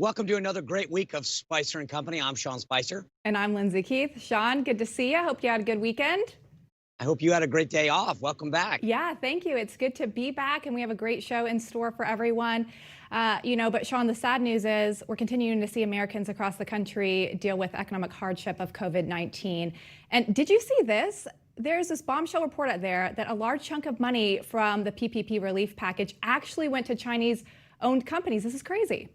welcome to another great week of Spicer and Company. I'm Sean Spicer. And I'm Lindsay Keith. Sean, good to see you. Hope you had a good weekend. I hope you had a great day off. Welcome back. Yeah, thank you. It's good to be back, and we have a great show in store for everyone. But Sean, the sad news is we're continuing to see Americans across the country deal with economic hardship of COVID-19. And did you see this? There's this bombshell report out there that a large chunk of money from the PPP relief package actually went to Chinese-owned companies. This is crazy.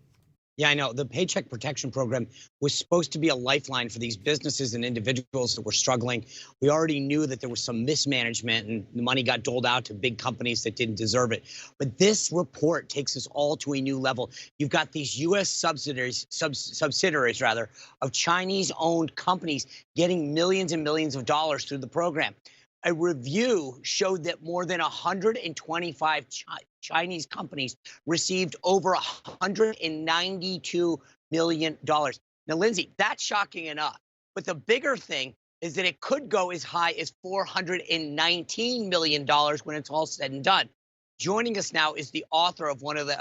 Yeah, I know. The Paycheck Protection Program was supposed to be a lifeline for these businesses and individuals that were struggling. We already knew that there was some mismanagement and the money got doled out to big companies that didn't deserve it. But this report takes us all to a new level. You've got these U.S. subsidiaries of Chinese-owned companies getting millions and millions of dollars through the program. A review showed that more than 125 Chinese companies received over $192 million. Now, Lindsay, that's shocking enough. But the bigger thing is that it could go as high as $419 million when it's all said and done. Joining us now is the author of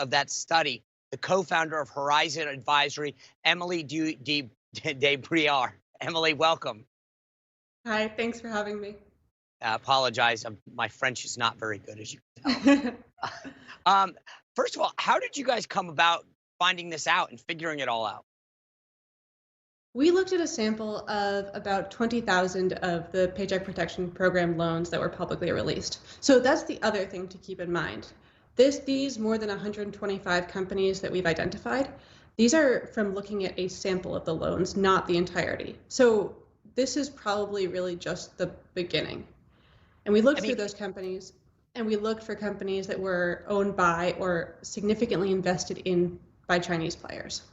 that study, the co-founder of Horizon Advisory, Emily DeBriere. Emily, welcome. Hi, thanks for having me. I apologize. My French is not very good, as you can tell. First of all, how did you guys come about finding this out and figuring it all out? We looked at a sample of about 20,000 of the Paycheck Protection Program loans that were publicly released. So that's the other thing to keep in mind. These more than 125 companies that we've identified, these are from looking at a sample of the loans, not the entirety. So this is probably really just the beginning. And we looked through those companies, and we looked for companies that were owned by or significantly invested in by Chinese players.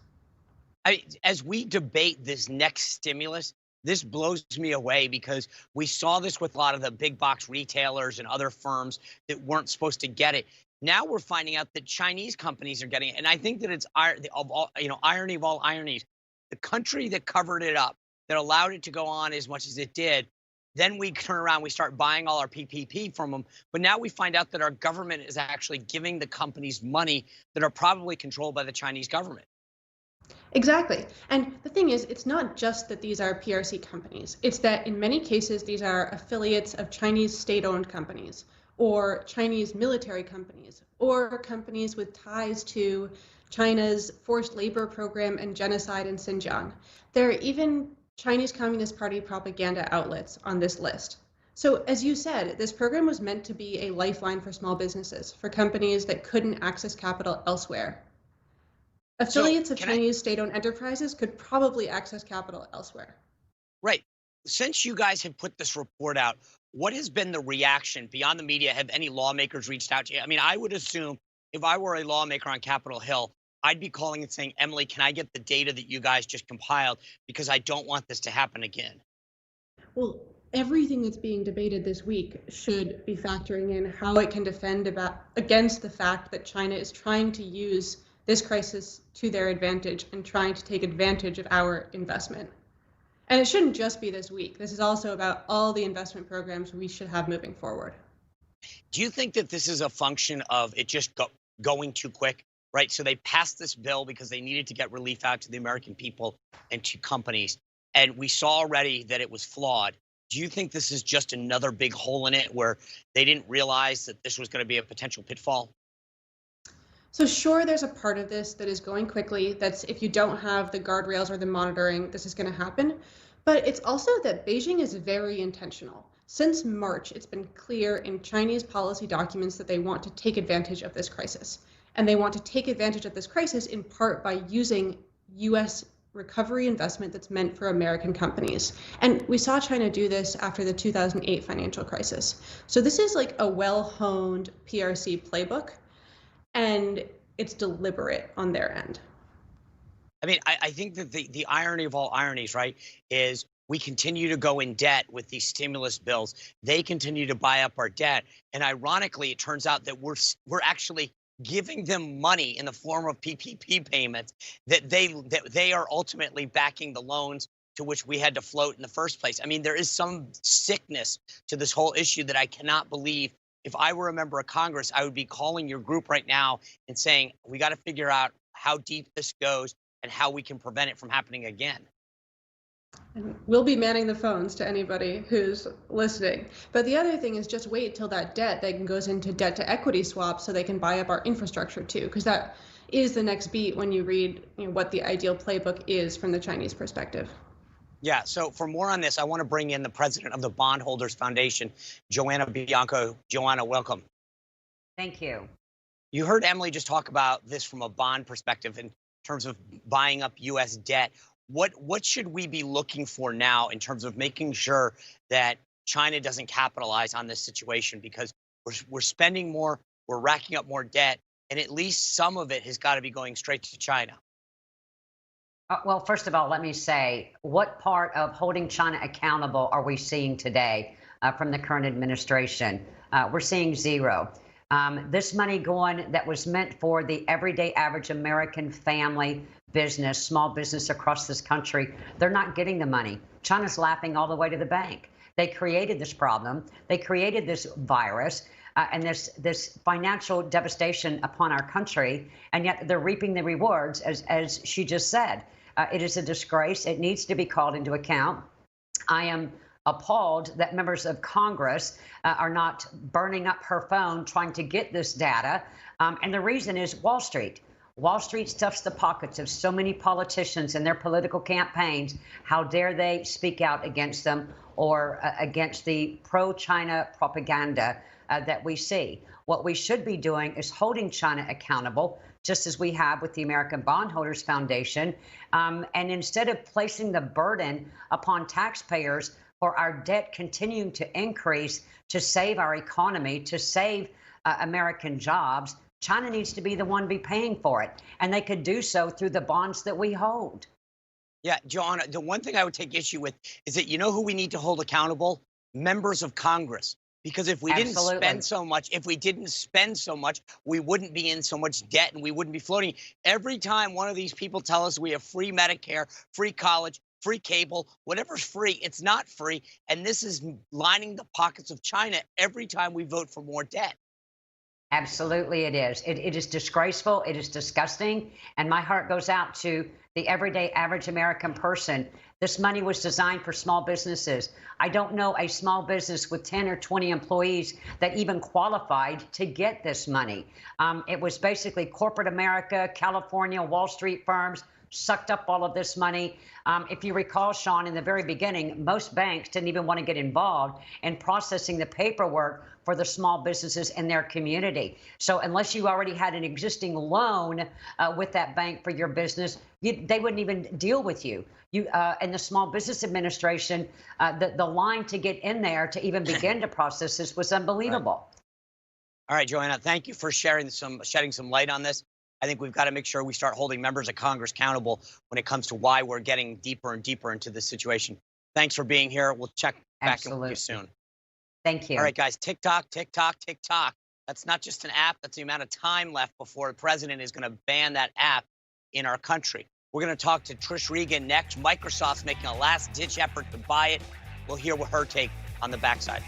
As we debate this next stimulus, this blows me away because we saw this with a lot of the big box retailers and other firms that weren't supposed to get it. Now we're finding out that Chinese companies are getting it. And I think that it's irony of all ironies. The country that covered it up, that allowed it to go on as much as it did, then we turn around, we start buying all our PPP from them. But now we find out that our government is actually giving the companies money that are probably controlled by the Chinese government. Exactly. And the thing is, it's not just that these are PRC companies. It's that in many cases, these are affiliates of Chinese state-owned companies or Chinese military companies or companies with ties to China's forced labor program and genocide in Xinjiang. There are even Chinese Communist Party propaganda outlets on this list. So as you said, this program was meant to be a lifeline for small businesses, for companies that couldn't access capital elsewhere. Affiliates of Chinese state-owned enterprises could probably access capital elsewhere. Right. Since you guys have put this report out, what has been the reaction beyond the media? Have any lawmakers reached out to you? I mean, I would assume if I were a lawmaker on Capitol Hill, I'd be calling and saying, Emily, can I get the data that you guys just compiled? Because I don't want this to happen again. Well, everything that's being debated this week should be factoring in how it can defend against the fact that China is trying to use this crisis to their advantage and trying to take advantage of our investment. And it shouldn't just be this week. This is also about all the investment programs we should have moving forward. Do you think that this is a function of it just going too quick? Right. So they passed this bill because they needed to get relief out to the American people and to companies. And we saw already that it was flawed. Do you think this is just another big hole in it where they didn't realize that this was going to be a potential pitfall? So sure, there's a part of this that is going quickly. That's if you don't have the guardrails or the monitoring, this is going to happen. But it's also that Beijing is very intentional. Since March, it's been clear in Chinese policy documents that they want to take advantage of this crisis. And they want to take advantage of this crisis in part by using U.S. recovery investment that's meant for American companies. And we saw China do this after the 2008 financial crisis. So this is like a well-honed PRC playbook, and it's deliberate on their end. I mean, I think that the irony of all ironies, right, is we continue to go in debt with these stimulus bills. They continue to buy up our debt. And ironically, it turns out that we're actually giving them money in the form of PPP payments that they are ultimately backing the loans to which we had to float in the first place. I mean, there is some sickness to this whole issue that I cannot believe. If I were a member of Congress, I would be calling your group right now and saying, we got to figure out how deep this goes. and how we can prevent it from happening again. And we'll be manning the phones to anybody who's listening. But the other thing is just wait till that debt then goes into debt to equity swaps so they can buy up our infrastructure too, because that is the next beat when you read what the ideal playbook is from the Chinese perspective. Yeah, so for more on this, I want to bring in the president of the Bondholders Foundation, Joanna Bianco. Joanna, welcome. Thank you. You heard Emily just talk about this from a bond perspective in terms of buying up U.S. debt. What should we be looking for now in terms of making sure that China doesn't capitalize on this situation? Because we're spending more, we're racking up more debt, and at least some of it has got to be going straight to China. Well, first of all, let me say, what part of holding China accountable are we seeing today from the current administration? We're seeing zero. This money going that was meant for the everyday average American family, business, small business across this country, they're not getting the money. China's laughing all the way to the bank. They created this problem. They created this virus and this financial devastation upon our country, and yet they're reaping the rewards, as she just said. It is a disgrace. It needs to be called into account. I am appalled that members of Congress are not burning up her phone trying to get this data. And the reason is Wall Street. Wall Street stuffs the pockets of so many politicians in their political campaigns. How dare they speak out against them or against the pro-China propaganda that we see? What we should be doing is holding China accountable, just as we have with the American Bondholders Foundation. And instead of placing the burden upon taxpayers for our debt continuing to increase to save our economy, to save American jobs, China needs to be the one to be paying for it. And they could do so through the bonds that we hold. Yeah, Joanna, the one thing I would take issue with is that you know who we need to hold accountable? Members of Congress. Because if we didn't spend so much, we wouldn't be in so much debt and we wouldn't be floating. Every time one of these people tell us we have free Medicare, free college, free cable, whatever's free, it's not free. And this is lining the pockets of China every time we vote for more debt. Absolutely, it is. It is disgraceful. It is disgusting. And my heart goes out to the everyday average American person. This money was designed for small businesses. I don't know a small business with 10 or 20 employees that even qualified to get this money. It was basically corporate America, California, Wall Street firms sucked up all of this money. If you recall, Sean, in the very beginning, most banks didn't even want to get involved in processing the paperwork for the small businesses in their community. So unless you already had an existing loan with that bank for your business, they wouldn't even deal with you. And the Small Business Administration, the line to get in there to even begin to process this was unbelievable. All right, Joanna, thank you for shedding some light on this. I think we've got to make sure we start holding members of Congress accountable when it comes to why we're getting deeper and deeper into this situation. Thanks for being here. We'll check back in with you soon. Thank you. All right, guys, TikTok, TikTok, TikTok. That's not just an app. That's the amount of time left before the president is going to ban that app in our country. We're going to talk to Trish Regan next. Microsoft's making a last-ditch effort to buy it. We'll hear her take on the backside.